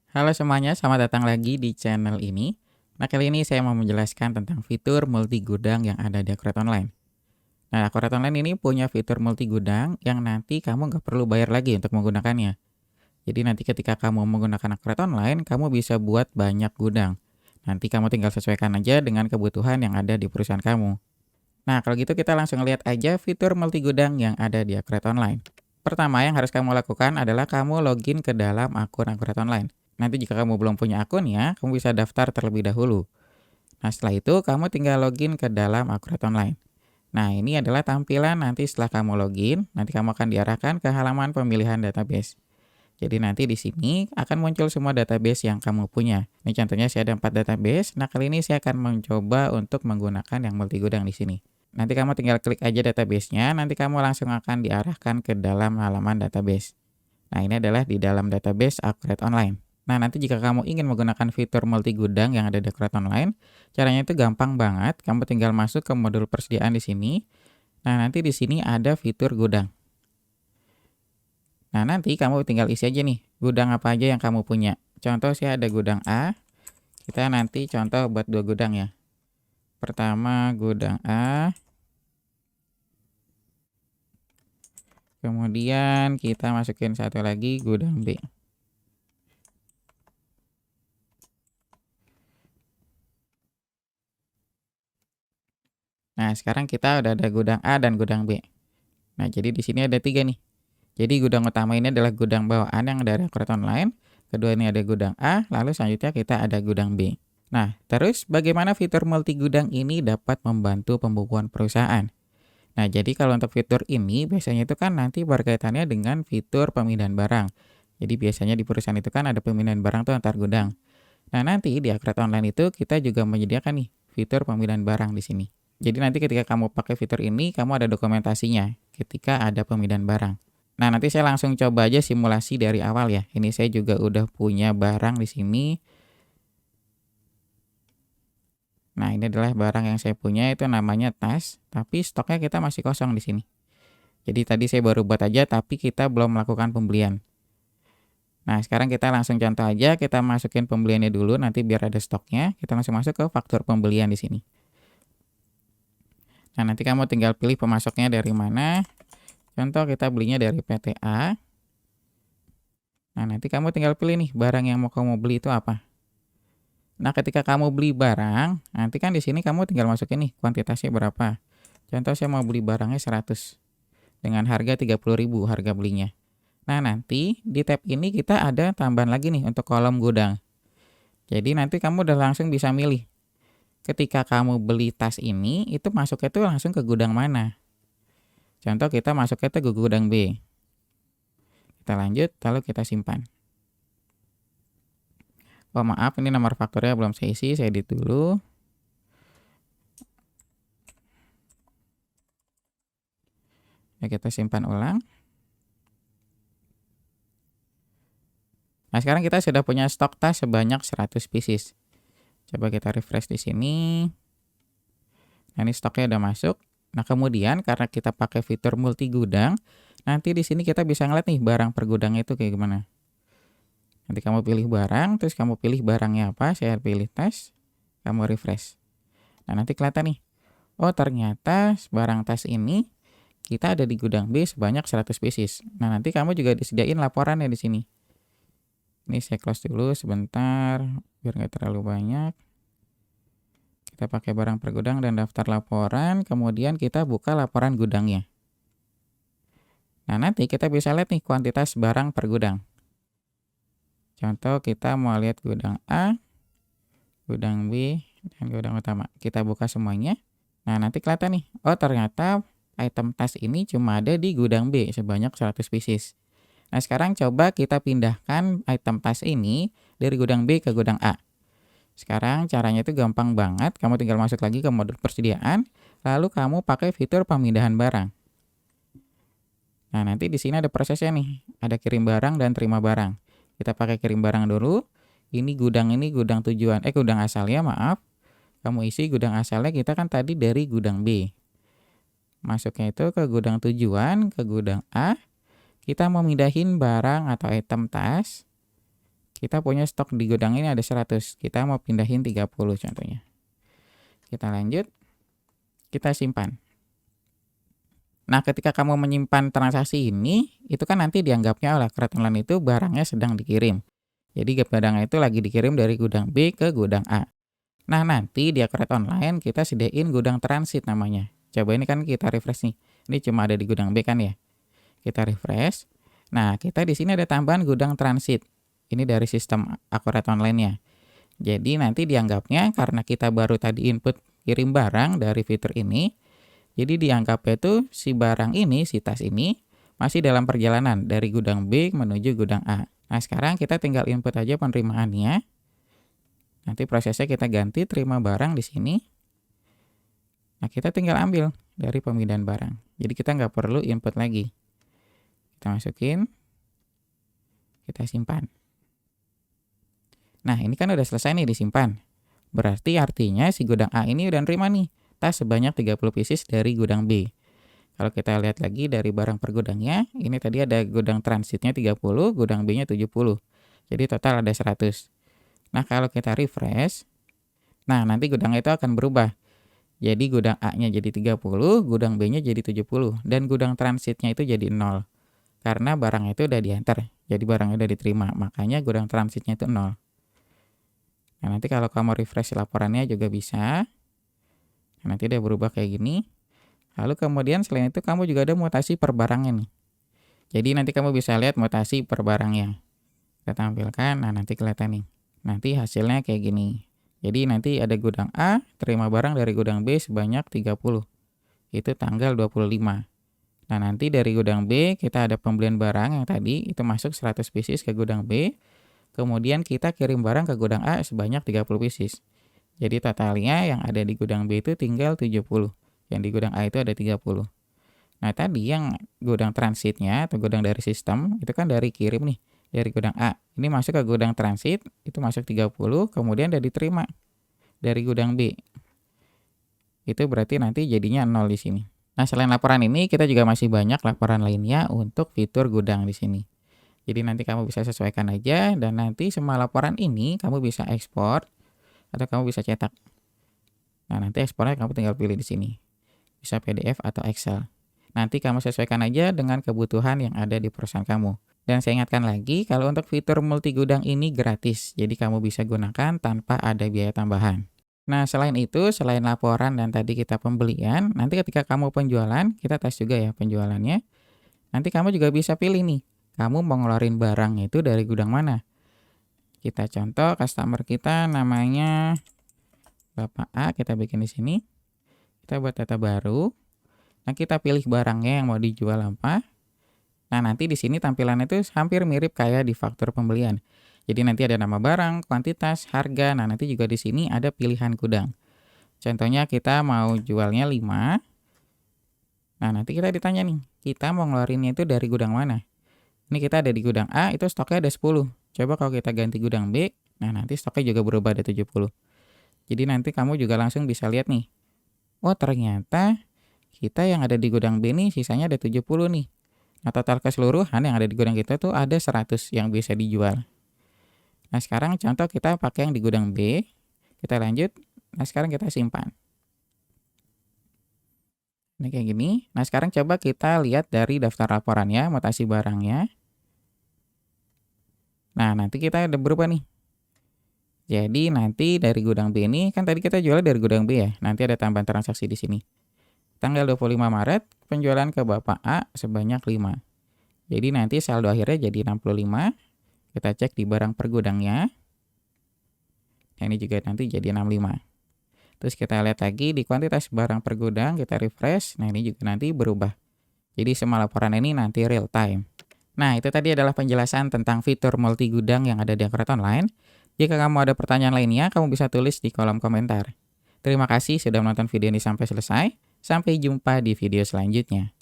Halo semuanya, selamat datang lagi di channel ini. Nah, kali ini saya mau menjelaskan tentang fitur multi gudang yang ada di Akuret Online. Nah, Akuret Online ini punya fitur multi gudang yang nanti kamu nggak perlu bayar lagi untuk menggunakannya. Jadi nanti ketika kamu menggunakan Akuret Online, kamu bisa buat banyak gudang. Nanti kamu tinggal sesuaikan aja dengan kebutuhan yang ada di perusahaan kamu. Nah, kalau gitu kita langsung lihat aja fitur multi gudang yang ada di Akuret Online. Pertama yang harus kamu lakukan adalah kamu login ke dalam akun Akuret Online. Nanti jika kamu belum punya akun ya, kamu bisa daftar terlebih dahulu. Nah, setelah itu kamu tinggal login ke dalam Akuret Online. Nah, ini adalah tampilan nanti setelah kamu login, nanti kamu akan diarahkan ke halaman pemilihan database. Jadi nanti di sini akan muncul semua database yang kamu punya. Ini contohnya saya ada 4 database. Nah, kali ini saya akan mencoba untuk menggunakan yang multi gudang di sini. Nanti kamu tinggal klik aja database-nya, nanti kamu langsung akan diarahkan ke dalam halaman database. Nah, ini adalah di dalam database Akuret Online. Nah, nanti jika kamu ingin menggunakan fitur multi gudang yang ada di Akuret Online, caranya itu gampang banget. Kamu tinggal masuk ke modul persediaan di sini. Nah, nanti di sini ada fitur gudang. Nah, nanti kamu tinggal isi aja nih, gudang apa aja yang kamu punya. Contoh saya ada gudang A, kita nanti contoh buat 2 gudang ya. Pertama gudang A, kemudian kita masukin satu lagi gudang B. Nah, sekarang kita udah ada gudang A dan gudang B. Nah, jadi di sini ada 3 nih. Jadi gudang utama ini adalah gudang bawaan yang dari Akuret Online. Kedua ini ada gudang A, lalu selanjutnya kita ada gudang B. Nah, terus bagaimana fitur multi gudang ini dapat membantu pembukuan perusahaan? Nah, jadi kalau untuk fitur ini biasanya itu kan nanti berkaitannya dengan fitur pemindahan barang. Jadi biasanya di perusahaan itu kan ada pemindahan barang tuh antar gudang. Nah, nanti di Akuret Online itu kita juga menyediakan nih fitur pemindahan barang di sini. Jadi nanti ketika kamu pakai fitur ini, kamu ada dokumentasinya ketika ada pemindahan barang. Nah, nanti saya langsung coba aja simulasi dari awal ya. Ini saya juga udah punya barang di sini. Nah, ini adalah barang yang saya punya itu namanya tas, tapi stoknya kita masih kosong di sini. Jadi tadi saya baru buat aja tapi kita belum melakukan pembelian. Nah, sekarang kita langsung contoh aja, kita masukin pembeliannya dulu nanti biar ada stoknya. Kita langsung masuk ke faktur pembelian di sini. Nah, nanti kamu tinggal pilih pemasoknya dari mana. Contoh kita belinya dari PTA. Nah, nanti kamu tinggal pilih nih barang yang mau kamu beli itu apa. Nah, ketika kamu beli barang, nanti kan di sini kamu tinggal masukin nih kuantitasnya berapa. Contoh saya mau beli barangnya 100 dengan harga 30.000 harga belinya. Nah, nanti di tab ini kita ada tambahan lagi nih untuk kolom gudang. Jadi nanti kamu udah langsung bisa milih. Ketika kamu beli tas ini, itu masuknya tuh langsung ke gudang mana. Contoh kita masuknya tuh ke gudang B. Kita lanjut, lalu kita simpan. Oh maaf, ini nomor fakturnya belum saya isi, saya edit dulu. Ya, kita simpan ulang. Nah, sekarang kita sudah punya stok tas sebanyak 100 pieces. Coba kita refresh di sini. Nah, ini stoknya udah masuk. Nah, kemudian karena kita pakai fitur multi gudang, nanti di sini kita bisa ngeliat nih barang per gudangnya itu kayak gimana. Nanti kamu pilih barang, terus kamu pilih barangnya apa, saya pilih tas, kamu refresh. Nah, nanti kelihatan nih. Oh, ternyata barang tas ini kita ada di gudang B sebanyak 100 pieces. Nah, nanti kamu juga disediain laporannya di sini. Ini saya close dulu sebentar, biar nggak terlalu banyak. Kita pakai barang per gudang dan daftar laporan, kemudian kita buka laporan gudangnya. Nah, nanti kita bisa lihat nih kuantitas barang per gudang. Contoh kita mau lihat gudang A, gudang B, dan gudang utama. Kita buka semuanya. Nah, nanti kelihatan nih, oh ternyata item tas ini cuma ada di gudang B sebanyak 100 pieces. Nah, sekarang coba kita pindahkan item tas ini dari gudang B ke gudang A. Sekarang caranya itu gampang banget, kamu tinggal masuk lagi ke modul persediaan, lalu kamu pakai fitur pemindahan barang. Nah, nanti di sini ada prosesnya nih, ada kirim barang dan terima barang. Kita pakai kirim barang dulu. Ini gudang tujuan, gudang asalnya maaf. Kamu isi gudang asalnya kita kan tadi dari gudang B. Masuknya itu ke gudang tujuan, ke gudang A. Kita mau mindahin barang atau item tas. Kita punya stok di gudang ini ada 100. Kita mau pindahin 30 contohnya. Kita lanjut. Kita simpan. Nah, ketika kamu menyimpan transaksi ini, itu kan nanti dianggapnya oleh Akret Online itu barangnya sedang dikirim. Jadi barangnya itu lagi dikirim dari gudang B ke gudang A. Nah, nanti di Akret Online kita sediain gudang transit namanya. Coba ini kan kita refresh nih. Ini cuma ada di gudang B kan ya. Kita refresh. Nah, kita di sini ada tambahan gudang transit. Ini dari sistem Akret Online-nya. Jadi nanti dianggapnya karena kita baru tadi input kirim barang dari fitur ini, jadi dianggapnya itu si barang ini, si tas ini masih dalam perjalanan dari gudang B menuju gudang A. Nah, sekarang kita tinggal input aja penerimaannya. Nanti prosesnya kita ganti terima barang di sini. Nah, kita tinggal ambil dari pemindahan barang. Jadi kita nggak perlu input lagi. Kita masukin. Kita simpan. Nah, ini kan udah selesai nih disimpan. Berarti artinya si gudang A ini udah nerima nih tas sebanyak 30 pieces dari gudang B. Kalau kita lihat lagi dari barang per gudangnya, ini tadi ada gudang transitnya 30, gudang B-nya 70. Jadi total ada 100. Nah, kalau kita refresh, nah nanti gudang itu akan berubah. Jadi gudang A-nya jadi 30, gudang B-nya jadi 70, dan gudang transitnya itu jadi 0. Karena barang itu udah diantar, jadi barangnya udah diterima, makanya gudang transitnya itu 0. Nah, nanti kalau kamu refresh laporannya juga bisa. Nah, nanti udah berubah kayak gini. Lalu kemudian selain itu kamu juga ada mutasi per barangnya nih. Jadi nanti kamu bisa lihat mutasi per barangnya. Kita tampilkan, nah nanti kelihatan nih. Nanti hasilnya kayak gini. Jadi nanti ada gudang A, terima barang dari gudang B sebanyak 30. Itu tanggal 25. Nah, nanti dari gudang B kita ada pembelian barang yang tadi itu masuk 100 pieces ke gudang B. Kemudian kita kirim barang ke gudang A sebanyak 30 pieces. Jadi totalnya yang ada di gudang B itu tinggal 70. Yang di gudang A itu ada 30. Nah, tadi yang gudang transitnya atau gudang dari sistem itu kan dari kirim nih, dari gudang A. Ini masuk ke gudang transit, itu masuk 30, kemudian udah diterima dari gudang B. Itu berarti nanti jadinya 0 di sini. Nah, selain laporan ini, kita juga masih banyak laporan lainnya untuk fitur gudang di sini. Jadi nanti kamu bisa sesuaikan aja, dan nanti semua laporan ini kamu bisa ekspor atau kamu bisa cetak. Nah, nanti ekspornya kamu tinggal pilih di sini. Bisa PDF atau Excel. Nanti kamu sesuaikan aja dengan kebutuhan yang ada di perusahaan kamu. Dan saya ingatkan lagi, kalau untuk fitur multi gudang ini gratis. Jadi kamu bisa gunakan tanpa ada biaya tambahan. Nah, selain itu, selain laporan dan tadi kita pembelian, nanti ketika kamu penjualan, kita tes juga ya penjualannya. Nanti kamu juga bisa pilih nih, kamu mau ngeluarin barang itu dari gudang mana. Kita contoh, customer kita namanya Bapak A, kita bikin di sini. Kita buat data baru. Nah, kita pilih barangnya yang mau dijual apa. Nah, nanti di sini tampilannya itu hampir mirip kayak di faktur pembelian. Jadi nanti ada nama barang, kuantitas, harga. Nah, nanti juga di sini ada pilihan gudang. Contohnya kita mau jualnya 5. Nah, nanti kita ditanya nih, kita mau ngeluarinnya itu dari gudang mana? Ini kita ada di gudang A, itu stoknya ada 10. Coba kalau kita ganti gudang B, nah nanti stoknya juga berubah ada 70. Jadi nanti kamu juga langsung bisa lihat nih. Oh, ternyata kita yang ada di gudang B nih sisanya ada 70 nih. Nah, total keseluruhan yang ada di gudang kita tuh ada 100 yang bisa dijual. Nah, sekarang contoh kita pakai yang di gudang B. Kita lanjut. Nah, sekarang kita simpan. Ini kayak gini. Nah, sekarang coba kita lihat dari daftar laporannya, mutasi barangnya. Nah, nanti kita udah berubah nih. Jadi nanti dari gudang B ini, kan tadi kita jual dari gudang B ya. Nanti ada tambahan transaksi di sini. Tanggal 25 Maret, penjualan ke Bapak A sebanyak 5. Jadi nanti saldo akhirnya jadi 65. Kita cek di barang per gudangnya. Nah, ini juga nanti jadi 65. Terus kita lihat lagi di kuantitas barang per gudang, kita refresh. Nah, ini juga nanti berubah. Jadi semua laporan ini nanti real time. Nah, itu tadi adalah penjelasan tentang fitur multi gudang yang ada di Akret Online. Jika kamu ada pertanyaan lainnya, kamu bisa tulis di kolom komentar. Terima kasih sudah menonton video ini sampai selesai. Sampai jumpa di video selanjutnya.